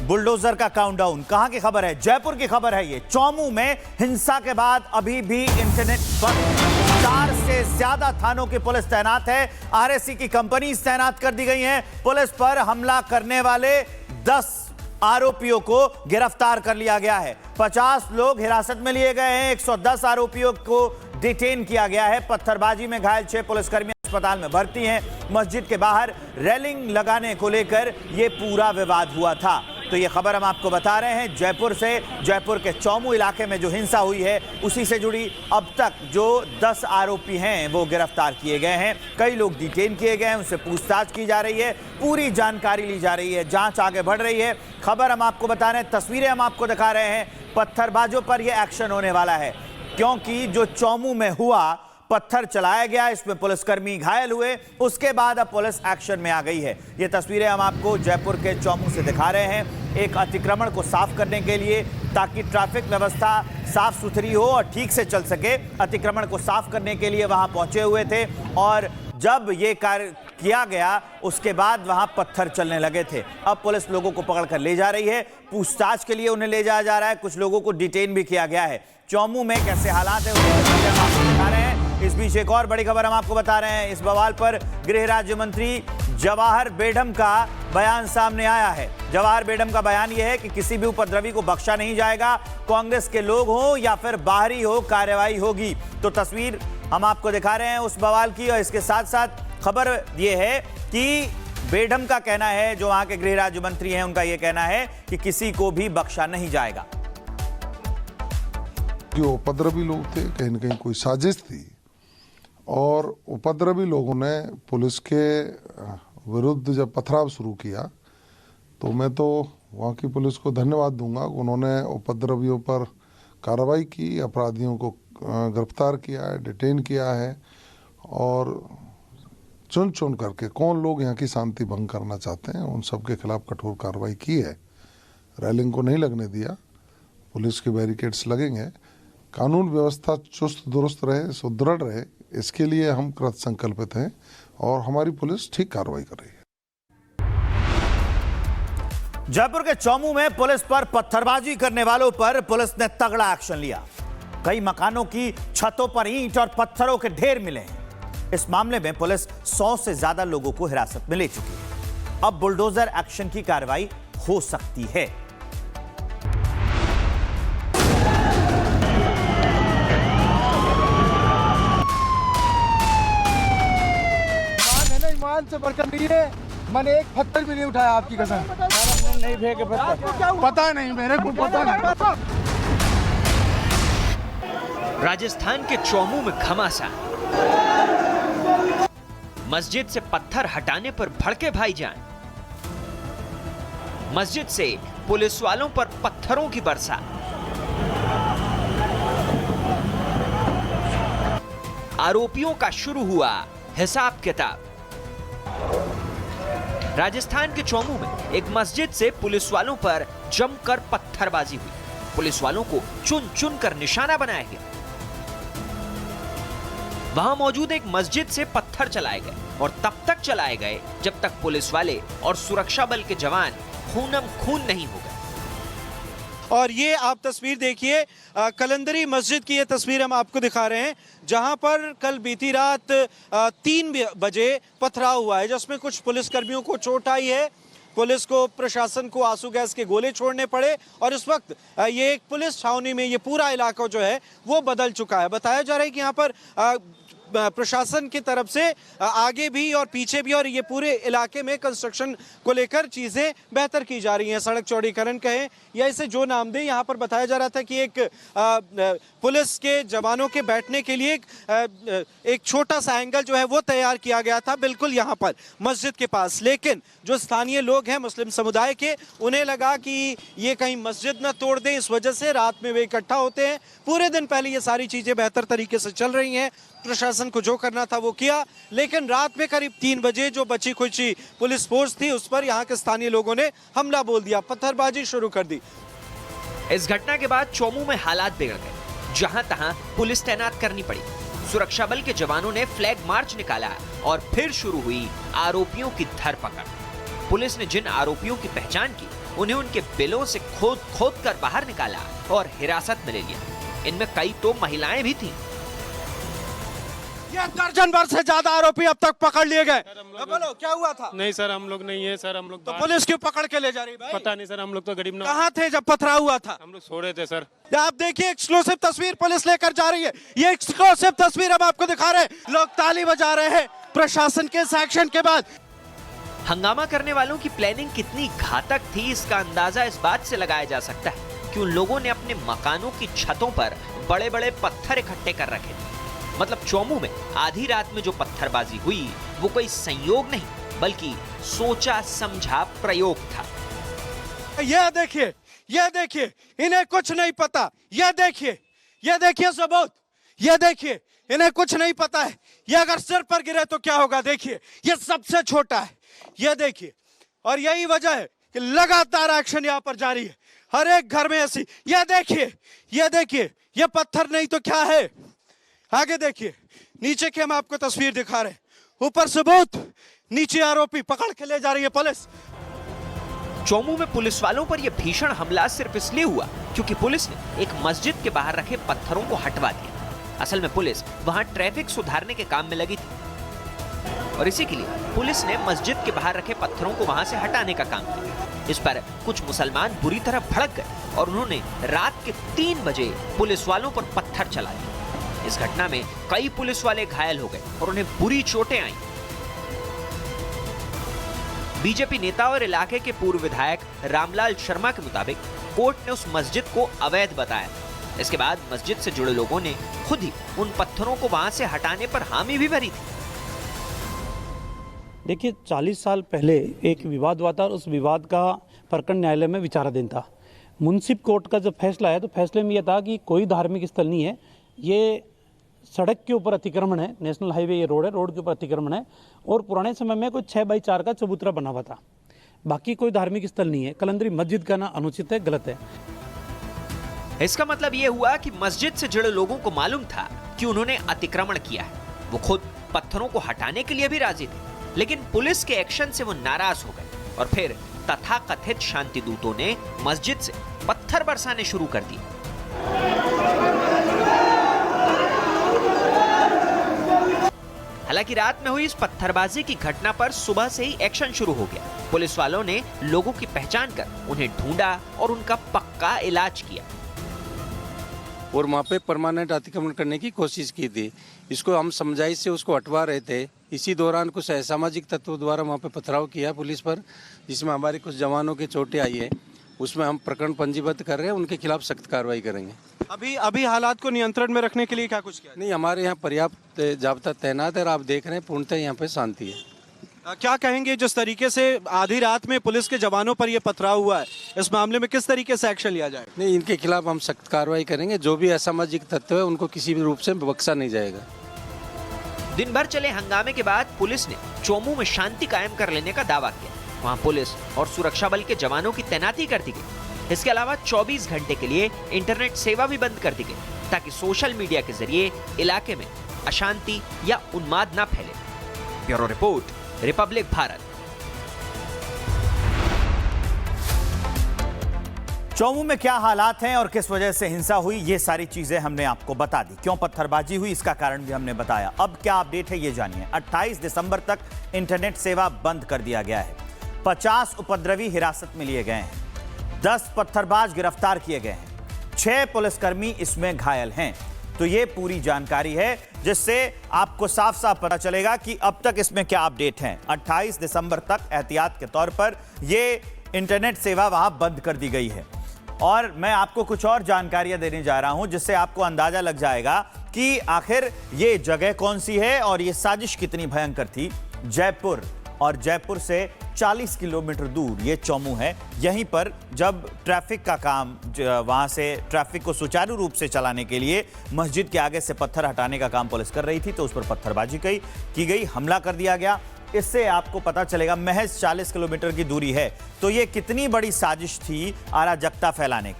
Bulldozer का countdown. कहां की खबर है? जयपुर की खबर है ये। चौमू में हिंसा के बाद अभी भी इंटरनेट बंद। 4 से ज्यादा थानों की पुलिस तैनात है। आरएससी की कंपनी तैनात कर दी गई है। पुलिस पर हमला करने वाले 10 आरोपियों को गिरफ्तार कर लिया गया है। 50 लोग हिरासत में लिए गए हैं। 110 आरोपियों को डिटेन किया गया है। पत्थरबाजी में घायल 6 पुलिसकर्मी अस्पताल में भर्ती हैं। मस्जिद के बाहर रेलिंग लगाने को लेकर यह पूरा विवाद हुआ था। तो ये खबर हम आपको बता रहे हैं जयपुर से। जयपुर के चौमू इलाके में जो हिंसा हुई है उसी से जुड़ी अब तक जो 10 आरोपी हैं वो गिरफ्तार किए गए हैं। कई लोग डिटेन किए गए हैं, उनसे पूछताछ की जा रही है, पूरी जानकारी ली जा रही है, जांच आगे बढ़ रही है। खबर हम आपको बता रहे हैं, तस्वीरें हम आपको दिखा रहे हैं। पत्थरबाजों पर यह एक्शन होने वाला है क्योंकि जो चौमू में हुआ, पत्थर चलाया गया, इसमें पुलिसकर्मी घायल हुए, उसके बाद अब पुलिस एक्शन में आ गई है। ये तस्वीरें हम आपको जयपुर के चौमू से दिखा रहे हैं। एक अतिक्रमण को साफ करने के लिए, ताकि ट्रैफिक व्यवस्था साफ सुथरी हो और ठीक से चल सके, अतिक्रमण को साफ करने के लिए वहां पहुंचे हुए थे। और जब ये कार्य किया गया उसके बाद वहां पत्थर चलने लगे थे। अब पुलिस लोगों को पकड़कर ले जा रही है, पूछताछ के लिए उन्हें ले जाया जा रहा है। कुछ लोगों को डिटेन भी किया गया है। चौमू में कैसे हालात है उसको हम आपको दिखा रहे हैं। इस बीच एक और बड़ी खबर हम आपको बता रहे हैं। इस बवाल पर गृह राज्य मंत्री जवाहर बेगम का बयान सामने आया है। जवाहर बेगम का बयान यह है कि किसी भी उपद्रवी को बख्शा नहीं जाएगा, कांग्रेस के लोग हो या फिर बाहरी हो, कार्रवाई होगी। तो तस्वीर हम आपको दिखा रहे हैं उस बवाल की। और इसके साथ साथ खबर यह है कि बेगम का कहना है, जो वहां के गृह राज्य मंत्री हैं, उनका यह कहना है कि किसी को भी बख्शा नहीं जाएगा। जो उपद्रवी लोग थे, कहीं न कहीं कोई साजिश थी और उपद्रवी लोगों ने पुलिस के विरुद्ध जब पथराव शुरू किया तो मैं तो वहाँ की पुलिस को धन्यवाद दूंगा। उन्होंने उपद्रवियों पर कार्रवाई की, अपराधियों को गिरफ्तार किया है, डिटेन किया है और चुन चुन करके कौन लोग यहाँ की शांति भंग करना चाहते हैं उन सब के खिलाफ कठोर कार्रवाई की है। रैलिंग को नहीं लगने दिया, पुलिस के बैरिकेड्स लगेंगे, कानून व्यवस्था चुस्त दुरुस्त रहे, सुदृढ़ रहे, इसके लिए हम कृत संकल्पित हैं और हमारी पुलिस ठीक कार्रवाई कर रही है। जयपुर के चौमू में पुलिस पर पत्थरबाजी करने वालों पर पुलिस ने तगड़ा एक्शन लिया। कई मकानों की छतों पर ईंट और पत्थरों के ढेर मिले हैं। इस मामले में पुलिस 100 से ज्यादा लोगों को हिरासत में ले चुकी है। अब बुलडोजर एक्शन की कार्रवाई हो सकती है। ईमान से बढ़कर नहीं है। मैंने एक पत्थर भी नहीं उठाया, आपकी कसम। नहीं फेंके पत्थर, पता नहीं, मेरे को पता नहीं। राजस्थान के चौमू में घमासान। मस्जिद से पत्थर हटाने पर भड़के भाईजान। मस्जिद से पुलिस वालों पर पत्थरों की बरसात। आरोपियों का शुरू हुआ हिसाब किताब। राजस्थान के चौमू में एक मस्जिद से पुलिस वालों पर जमकर पत्थरबाजी हुई। पुलिस वालों को चुन चुन कर निशाना बनाया गया। वहां मौजूद एक मस्जिद से पत्थर चलाए गए और तब तक चलाए गए जब तक पुलिस वाले और सुरक्षा बल के जवान खूनम खून नहीं हो गए। और ये आप तस्वीर देखिए, कलंदरी मस्जिद की ये तस्वीर हम आपको दिखा रहे हैं, जहां पर कल बीती रात 3 बजे पथराव हुआ है, जिसमें कुछ पुलिसकर्मियों को चोट आई है। पुलिस को, प्रशासन को आंसू गैस के गोले छोड़ने पड़े और इस वक्त ये एक पुलिस छावनी में ये पूरा इलाका जो है वो बदल चुका है। बताया जा रहा है कि यहाँ पर प्रशासन की तरफ से आगे भी और पीछे भी और ये पूरे इलाके में कंस्ट्रक्शन को लेकर चीजें बेहतर की जा रही हैं। सड़क चौड़ीकरण कहें या इसे जो नाम दे, यहाँ पर बताया जा रहा था कि एक पुलिस के जवानों के बैठने के लिए एक छोटा सा एंगल जो है वो तैयार किया गया था बिल्कुल यहाँ पर मस्जिद के पास। लेकिन जो स्थानीय लोग हैं मुस्लिम समुदाय के, उन्हें लगा कि ये कहीं मस्जिद न तोड़ दें, इस वजह से रात में वे इकट्ठा होते हैं। पूरे दिन पहले ये सारी चीजें बेहतर तरीके से चल रही हैं, प्रशासन को जो करना था वो किया। लेकिन रात में करीब 3 बजे जो बची खुची पुलिस फोर्स थी उस पर यहाँ के स्थानीय लोगों ने हमला बोल दिया, पत्थरबाजी शुरू कर दी। इस घटना के बाद चौमू में हालात बिगड़ गए। जहां तहां पुलिस तैनात करनी पड़ी। सुरक्षा बल के जवानों ने फ्लैग मार्च निकाला और फिर शुरू हुई आरोपियों की धरपकड़। पुलिस ने जिन आरोपियों की पहचान की उन्हें उनके बिलों से खोद खोद कर बाहर निकाला और हिरासत में ले लिया। इनमें कई तो महिलाएं भी थीं। ये दर्जन भर से ज्यादा आरोपी अब तक पकड़ लिए गए। बोलो क्या हुआ था? नहीं सर, हम लोग नहीं है सर, हम लोग तो पुलिस क्यों पकड़ के ले जा रही भाई? पता नहीं सर, हम लोग तो गरीब ना, कहाँ थे जब पथराव हुआ था? हम लोग सो रहे थे सर। आप देखिए एक्सक्लूसिव तस्वीर पुलिस लेकर जा रही है। ये एक्सक्लूसिव तस्वीर हम आपको दिखा रहे हैं। लोग ताली बजा रहे हैं प्रशासन के इस एक्शन के बाद। हंगामा करने वालों की प्लानिंग कितनी घातक थी, इसका अंदाजा इस बात से लगाया जा सकता है कि उन लोगों ने अपने मकानों की छतों पर बड़े बड़े पत्थर इकट्ठे कर रखे थे। मतलब चौमू में आधी रात में जो पत्थरबाजी हुई वो कोई संयोग नहीं बल्कि सोचा समझा प्रयोग था। ये देखिए, इन्हें कुछ नहीं पता। ये देखिए सबूत, ये देखिए, इन्हें कुछ नहीं पता है। ये अगर सिर पर गिरे तो क्या होगा? देखिए, ये सबसे छोटा है। ये देखिए, और यही वजह है कि लगातार एक्शन यहाँ पर जारी है। हर एक घर में ऐसी। ये देखिए, ये पत्थर नहीं तो क्या है? आगे देखिए, नीचे की हम आपको तस्वीर दिखा रहे हैं। ऊपर सबूत, नीचे आरोपी, पकड़ के ले जा रही है पुलिस। चौमू में पुलिस वालों पर यह भीषण हमला सिर्फ इसलिए हुआ क्योंकि पुलिस ने एक मस्जिद के बाहर रखे पत्थरों को हटवा दिया। असल में पुलिस वहां ट्रैफिक सुधारने के काम में लगी थी और इसी के लिए पुलिस ने मस्जिद के बाहर रखे पत्थरों को वहां से हटाने का काम किया। इस पर कुछ मुसलमान बुरी तरह भड़क गए और उन्होंने रात के 3 बजे पुलिस वालों पर पत्थर चला दिए। इस घटना में कई पुलिस वाले घायल हो गए और उन्हें बुरी चोटें आईं। बीजेपी नेता और इलाके के पूर्व विधायक रामलाल शर्मा के मुताबिक कोर्ट ने उस मस्जिद को अवैध बताया। इसके बाद मस्जिद से जुड़े लोगों ने खुद ही उन पत्थरों को वहां से हटाने पर हामी भी भरी थी। देखिए, 40 साल पहले एक विवाद हुआ था और उस विवाद का प्रकरण न्यायालय में विचाराधीन था। मुंसिफ कोर्ट का जब फैसला है तो फैसले में यह था कि कोई धार्मिक स्थल नहीं है, ये सड़क के ऊपर अतिक्रमण है, नेशनल हाईवे ये रोड है, रोड के ऊपर अतिक्रमण है और पुराने समय में कोई 6x4 का चबूतरा बना हुआ था। बाकी कोई धार्मिक स्थल नहीं है। कलंदरी मस्जिद का ना अनुचित है, गलत है। इसका मतलब यह हुआ कि मस्जिद से जुड़े लोगों को मालूम था कि उन्होंने अतिक्रमण किया है। वो खुद पत्थरों को हटाने के लिए भी राजी थे, लेकिन पुलिस के एक्शन से वो नाराज हो गए और फिर तथाकथित शांति दूतों ने मस्जिद से पत्थर बरसाने शुरू कर दिए। हालांकि रात में हुई इस पत्थरबाजी की घटना पर सुबह से ही एक्शन शुरू हो गया। पुलिस वालों ने लोगों की पहचान कर उन्हें ढूंढा और उनका पक्का इलाज किया और वहाँ पे परमानेंट अतिक्रमण करने की कोशिश की थी। इसको हम समझाइश से उसको हटवा रहे थे। इसी दौरान कुछ असामाजिक तत्वों द्वारा वहाँ पे पथराव किया पुलिस पर, जिसमें हमारे कुछ जवानों की चोटें आई है। उसमें हम प्रकरण पंजीबद्ध कर रहे हैं, उनके खिलाफ सख्त कार्रवाई करेंगे। अभी हालात को नियंत्रण में रखने के लिए क्या कुछ किया? नहीं, हमारे यहाँ पर्याप्त जाब्ता तैनात है और आप देख रहे हैं पूर्णतः यहाँ पे शांति है। क्या कहेंगे जिस तरीके से आधी रात में पुलिस के जवानों पर यह पथराव हुआ है, इस मामले में किस तरीके से एक्शन लिया जाएगा? नहीं, इनके खिलाफ हम सख्त कार्रवाई करेंगे। जो भी असामाजिक तत्व है उनको किसी भी रूप से बख्शा नहीं जाएगा। दिन भर चले हंगामे के बाद पुलिस ने चौमू में शांति कायम कर लेने का दावा किया। वहां पुलिस और सुरक्षा बल के जवानों की तैनाती कर दी गई। इसके अलावा 24 घंटे के लिए इंटरनेट सेवा भी बंद कर दी गई ताकि सोशल मीडिया के जरिए इलाके में अशांति या उन्माद न फैले। Bureau report, Republic Bharat. Chomu में क्या हालात हैं और किस वजह से हिंसा हुई, ये सारी चीजें हमने आपको बता दी। क्यों पत्थरबाजी हुई इसका कारण भी हमने बताया। अब क्या अपडेट है ये जानिए। 28 दिसंबर तक इंटरनेट सेवा बंद कर दिया गया है। 50 उपद्रवी हिरासत में लिए गए हैं। 10 पत्थरबाज गिरफ्तार किए गए हैं। 6 पुलिसकर्मी इसमें घायल हैं। तो ये पूरी जानकारी है जिससे आपको साफ साफ पता चलेगा कि अब तक इसमें क्या अपडेट है। 28 दिसंबर तक एहतियात के तौर पर ये इंटरनेट सेवा वहां बंद कर दी गई है। और मैं आपको कुछ और जानकारियां देने जा रहा हूं जिससे आपको अंदाजा लग जाएगा कि आखिर ये जगह कौन सी है और ये साजिश कितनी भयंकर थी। जयपुर, और जयपुर से 40 किलोमीटर दूर ये चौमू है। यहीं पर जब ट्रैफिक का काम, वहां से ट्रैफिक को सुचारू रूप से चलाने के लिए मस्जिद के आगे से पत्थर हटाने का काम पुलिस कर रही थी, तो उस पर पत्थरबाजी की गई, हमला कर दिया गया। इससे आपको पता चलेगा महज 40 किलोमीटर की दूरी है, तो ये कितनी बड़ी साजिश थी अराजकता फैलाने की।